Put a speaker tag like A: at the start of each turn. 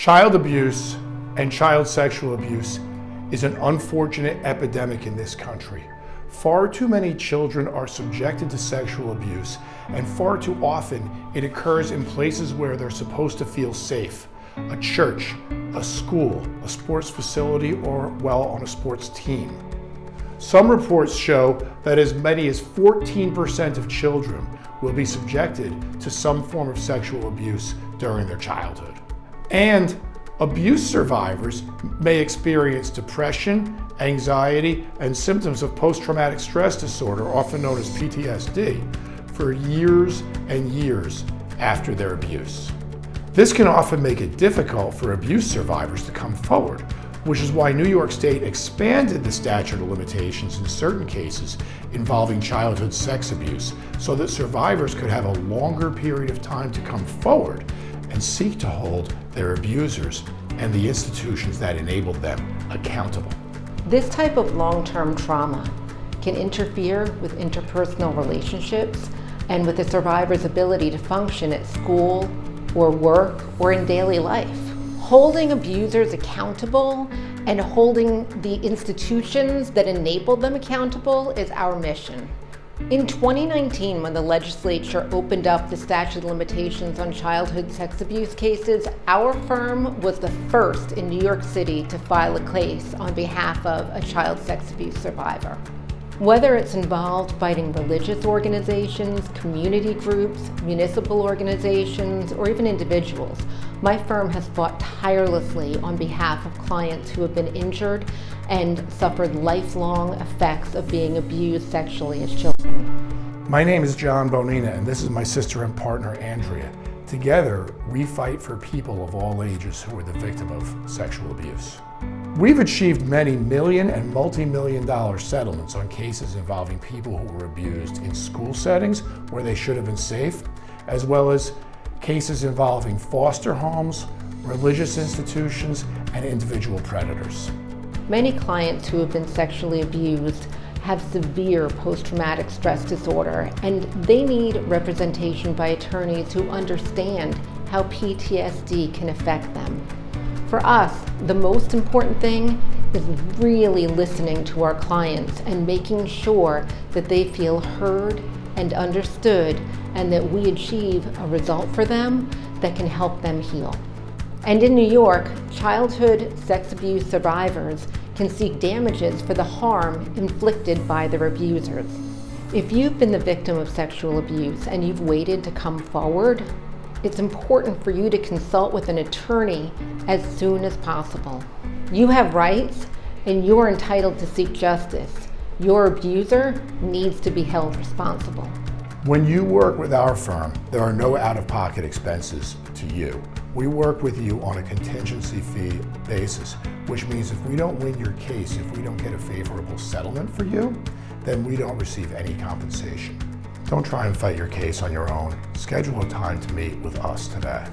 A: Child abuse and child sexual abuse is an unfortunate epidemic in this country. Far too many children are subjected to sexual abuse, and far too often it occurs in places where they're supposed to feel safe. A church, a school, a sports facility, or, well, on a sports team. Some reports show that as many as 14% of children will be subjected to some form of sexual abuse during their childhood. And abuse survivors may experience depression, anxiety, and symptoms of post-traumatic stress disorder, often known as PTSD, for years and years after their abuse. This can often make it difficult for abuse survivors to come forward, which is why New York State expanded the statute of limitations in certain cases involving childhood sex abuse so that survivors could have a longer period of time to come forward and seek to hold their abusers and the institutions that enabled them accountable.
B: This type of long-term trauma can interfere with interpersonal relationships and with the survivor's ability to function at school or work or in daily life. Holding abusers accountable and holding the institutions that enable them accountable is our mission. In 2019, when the legislature opened up the statute of limitations on childhood sex abuse cases, our firm was the first in New York City to file a case on behalf of a child sex abuse survivor. Whether it's involved fighting religious organizations, community groups, municipal organizations, or even individuals, my firm has fought tirelessly on behalf of clients who have been injured and suffered lifelong effects of being abused sexually as children.
A: My name is Bonina, and this is my sister and partner, Andrea. Together, we fight for people of all ages who are the victim of sexual abuse. We've achieved many million and multi-million dollar settlements on cases involving people who were abused in school settings where they should have been safe, as well as cases involving foster homes, religious institutions, and individual predators.
B: Many clients who have been sexually abused have severe post-traumatic stress disorder, and they need representation by attorneys who understand how PTSD can affect them. For us, the most important thing is really listening to our clients and making sure that they feel heard and understood, and that we achieve a result for them that can help them heal. And in New York, childhood sex abuse survivors can seek damages for the harm inflicted by their abusers. If you've been the victim of sexual abuse and you've waited to come forward, it's important for you to consult with an attorney as soon as possible. You have rights and you're entitled to seek justice. Your abuser needs to be held responsible.
A: When you work with our firm, there are no out-of-pocket expenses to you. We work with you on a contingency fee basis, which means if we don't win your case, if we don't get a favorable settlement for you, then we don't receive any compensation. Don't try and fight your case on your own. Schedule a time to meet with us today.